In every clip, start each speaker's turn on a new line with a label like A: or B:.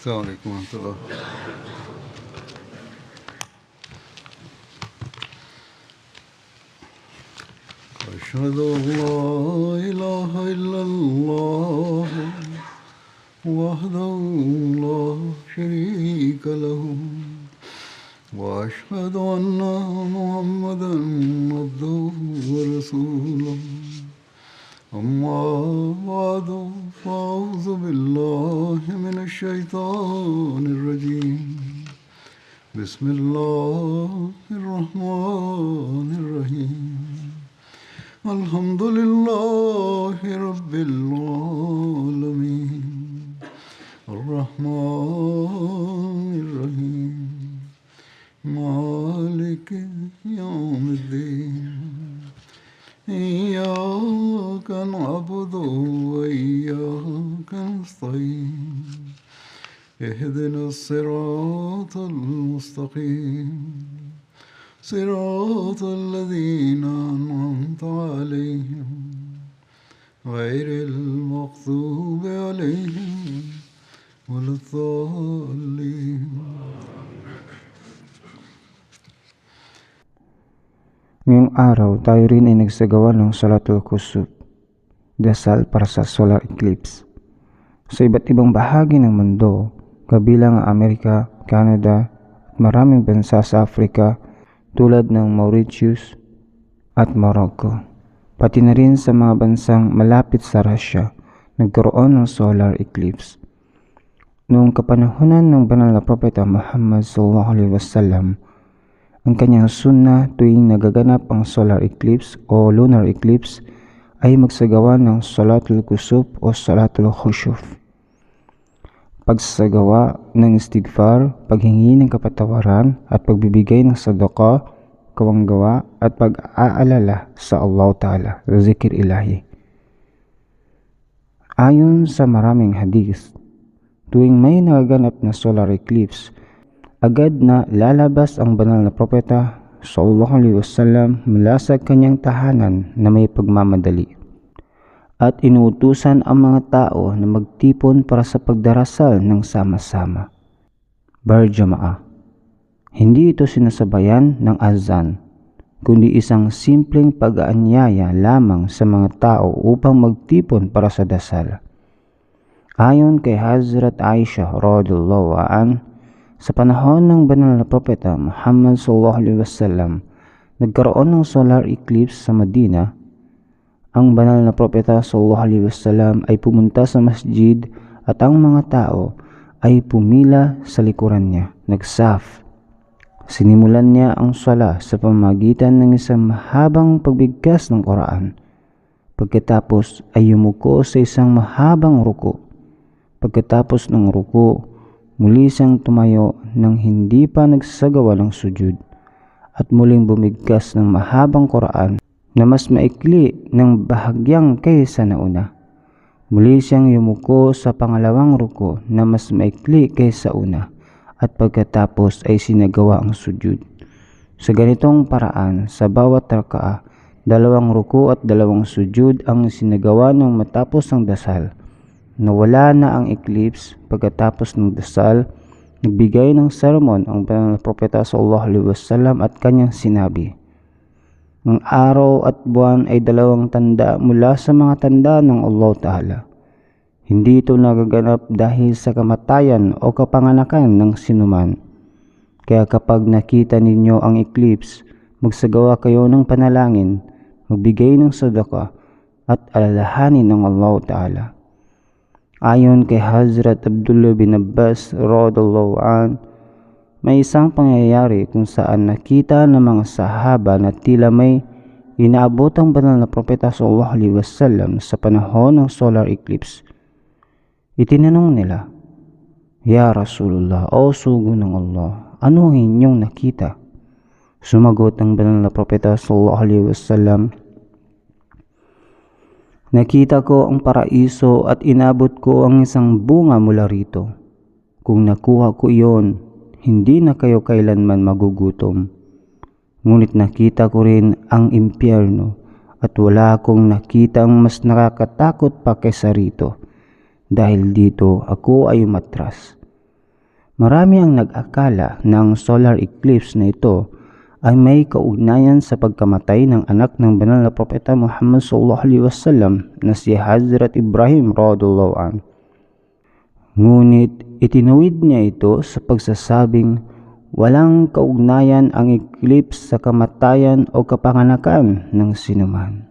A: السلام عليكم ورحمة الله. أشهد أن لا إله إلا الله وحده لا شريك له وأشهد أن محمدا عبده ورسوله أما بعد فأعوذ بالله من الشيطان الرجيم بسم الله الرحمن الرحيم الحمد لله رب العالمين الرحمن الرحيم مالك يوم الدين إياك نعبد وإياك نستعين اهدنا الصراط المستقيم صراط الذين أنعمت عليهم غير المغضوب عليهم ولا الضالين.
B: Ngayong araw, tayo rin ay nagsagawa ng Salatul Kusuf, dasal para sa solar eclipse. Sa iba't ibang bahagi ng mundo, kabilang ang Amerika, Canada, at maraming bansa sa Africa tulad ng Mauritius at Morocco. Pati na rin sa mga bansang malapit sa Russia, nagkaroon ng solar eclipse. Noong kapanahunan ng banal na propeta Muhammad SAW, ang kanyang sunnah tuwing nagaganap ang solar eclipse o lunar eclipse ay magsagawa ng Salatul Kusuf o Salatul Khushuf. Pagsagawa ng istighfar, paghingi ng kapatawaran at pagbibigay ng sadaqah, kawanggawa at pag-aalala sa Allah Ta'ala, zikir ilahi. Ayon sa maraming hadith, tuwing may nagaganap na solar eclipse, agad na lalabas ang banal na propeta sallallahu alaihi wasallam mula sa kanyang tahanan na may pagmamadali at inuutusan ang mga tao na magtipon para sa pagdarasal ng sama-sama. Barjamaah. Hindi ito sinasabayan ng azan, kundi isang simpleng pag-aanyaya lamang sa mga tao upang magtipon para sa dasal. Ayon kay Hazrat Aisha radhiyallahu anha, sa panahon ng banal na propeta Muhammad sallallahu alaihi wasallam, nagkaroon ng solar eclipse sa Medina. Ang banal na propeta sallallahu alaihi wasallam ay pumunta sa masjid at ang mga tao ay pumila sa likuran niya, nagsaf. Sinimulan niya ang sala sa pamamagitan ng isang mahabang pagbigkas ng Quran. Pagkatapos ay yumuko sa isang mahabang ruko. Pagkatapos ng ruko, muli siyang tumayo nang hindi pa nagsasagawa ng sujud at muling bumigkas ng mahabang Quran na mas maikli ng bahagyang kaysa nauna. Muli siyang yumuko sa pangalawang ruko na mas maikli kaysa una at pagkatapos ay sinagawa ang sujud. Sa ganitong paraan, sa bawat rakaah, 2 ruko at 2 sujud ang sinagawa ng matapos ang dasal. Nawala na ang eclipse. Pagkatapos ng dasal, nagbigay ng sermon ang banal na propeta sallallahu alaihi wasallam at kanyang sinabi, ang araw at buwan ay 2 tanda mula sa mga tanda ng Allah Ta'ala. Hindi ito nagaganap dahil sa kamatayan o kapanganakan ng sinuman. Kaya kapag nakita ninyo ang eclipse, magsagawa kayo ng panalangin, magbigay ng sadaqah at alalahanin ng Allah Ta'ala. Ayon kay Hazrat Abdullah bin Abbas radhiyallahu anhu, may isang pangyayari kung saan nakita ng mga sahaba na tila may inaabot ang banal na propeta sallallahu alaihi wasallam sa panahon ng solar eclipse. Itinanong nila, Ya Rasulullah, o sugo ng Allah, ano ang inyong nakita? Sumagot ang banal na propeta sallallahu alaihi wasallam, nakita ko ang paraiso at inabot ko ang isang bunga mula rito. Kung nakuha ko iyon, hindi na kayo kailanman magugutom. Ngunit nakita ko rin ang impyerno at wala akong nakitang mas nakakatakot pa kaysa rito. Dahil dito ako ay umatras. Marami ang nag-akala na ang solar eclipse na ito ay may kaugnayan sa pagkamatay ng anak ng banal na propeta Muhammad sallallahu alaihi wasallam na si Hazrat Ibrahim radhiyallahu anhu. Ngunit itinawid niya ito sa pagsasabing walang kaugnayan ang eclipse sa kamatayan o kapanganakan ng sinuman.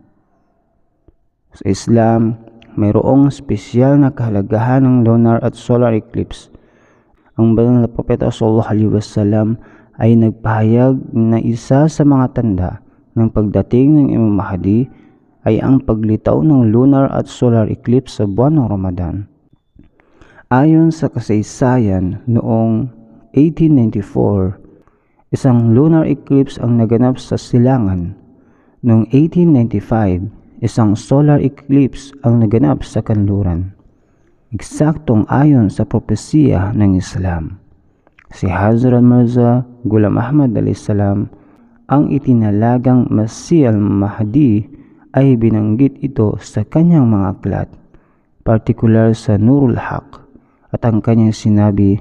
B: Sa Islam, mayroong espesyal na kahalagahan ng lunar at solar eclipse. Ang banal na propeta sallallahu alaihi wasallam ay nagpahayag na isa sa mga tanda ng pagdating ng Imam Mahdi ay ang paglitaw ng lunar at solar eclipse sa buwan ng Ramadan. Ayon sa kasaysayan, noong 1894, isang lunar eclipse ang naganap sa silangan. Noong 1895, isang solar eclipse ang naganap sa kanluran. Eksaktong ayon sa propesiya ng Islam. Si Hazrat Mirza Ghulam Ahmad a.s. ang itinalagang Masih al-Mahdi ay binanggit ito sa kanyang mga aklat, partikular sa Nurul Haq, at ang kanyang sinabi,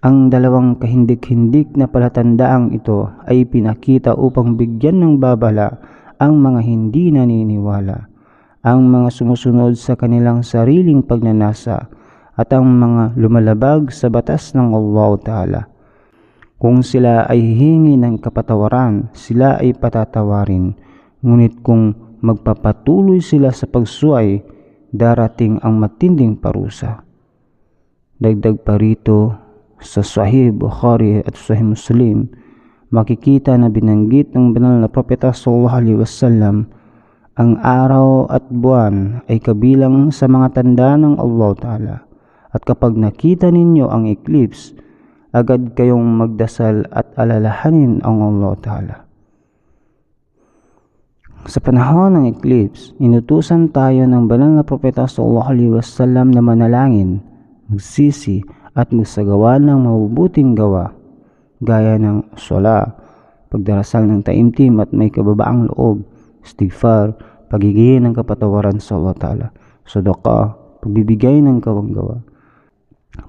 B: ang dalawang kahindik-hindik na palatandaang ito ay pinakita upang bigyan ng babala ang mga hindi naniniwala, ang mga sumusunod sa kanilang sariling pagnanasa at ang mga lumalabag sa batas ng Allah Ta'ala. Kung sila ay hihingi ng kapatawaran, sila ay patatawarin. Ngunit kung magpapatuloy sila sa pagsuway, darating ang matinding parusa. Dagdag pa rito, sa Sahih Bukhari at Sahih Muslim, makikita na binanggit ng banal na propeta sallallahu alaihi wasallam ang araw at buwan ay kabilang sa mga tanda ng Allah Ta'ala. At kapag nakita ninyo ang eclipse, agad kayong magdasal at alalahanin ang Allah Ta'ala. Sa panahon ng eclipse, inutusan tayo ng banal na propeta sallallahu alaihi wasallam na manalangin, magsisi at magsagawa ng mabubuting gawa, gaya ng sala, pagdarasal ng taimtim at may kababaang loob, istighfar, pagiging ng kapatawaran sa Allah Ta'ala, sadaqah, pagbibigay ng kawanggawa,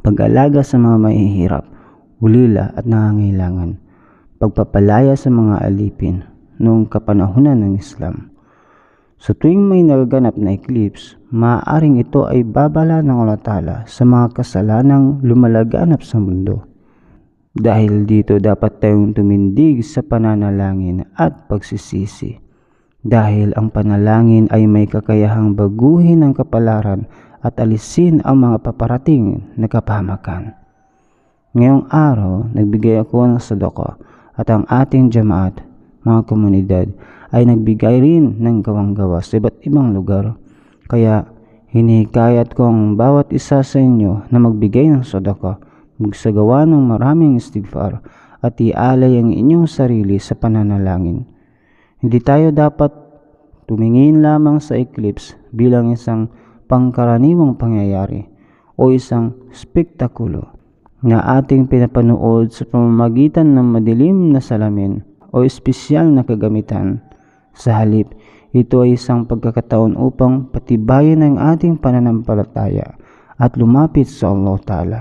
B: pag-alaga sa mga mahihirap, ulila at nangangailangan, pagpapalaya sa mga alipin noong kapanahunan ng Islam. Sa tuwing may nagaganap na eclipse, maaaring ito ay babala ng Allah Ta'ala sa mga kasalanang lumalaganap sa mundo. Dahil dito dapat tayong tumindig sa pananalangin at pagsisisi. Dahil ang panalangin ay may kakayahang baguhin ang kapalaran at alisin ang mga paparating na kapahamakan. Ngayong araw, nagbigay ako ng sadaqah at ang ating jamaat, mga komunidad, ay nagbigay rin ng gawang-gawa sa iba't ibang lugar. Kaya hinihikayat ko ang bawat isa sa inyo na magbigay ng sadaqah, magsagawa ng maraming istighfar at ialay ang inyong sarili sa pananalangin. Hindi tayo dapat tumingin lamang sa eclipse bilang isang pangkaraniwang pangyayari o isang spektakulo na ating pinapanood sa pamamagitan ng madilim na salamin o espesyal na kagamitan. Sa halip, ito ay isang pagkakataon upang patibayin ang ating pananampalataya at lumapit sa Allah Ta'ala.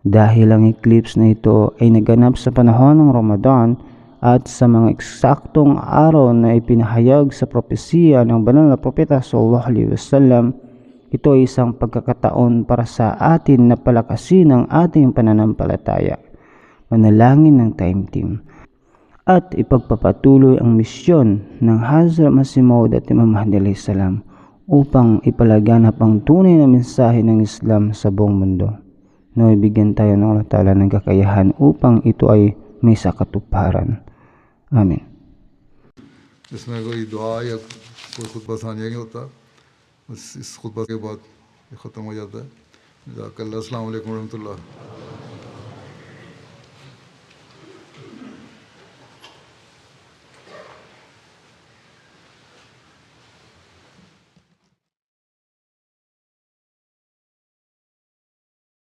B: Dahil ang eclipse na ito ay naganap sa panahon ng Ramadan at sa mga eksaktong araw na ipinahayag sa propesiya ng banal na propeta sallallahu alaihi wasallam, ito ay isang pagkakataon para sa atin na palakasin ang ating pananampalataya, manalangin ng taimtim, at ipagpapatuloy ang misyon ng Hazrat Masih Maud at Imam Mahdi alayhis salam upang ipalaganap ang tunay na mensahe ng Islam sa buong mundo. Naway bigyan tayo ng Allah Ta'ala ng kakayahan upang ito ay may sakatuparan. आमीन।
A: इसमें कोई दुआ या कोई खुतबा सानिया नहीं होता, बस इस खुतबा के बाद ये ख़त्म हो जाता है। अस्सलाम वालेकुम रहमतुल्लाह।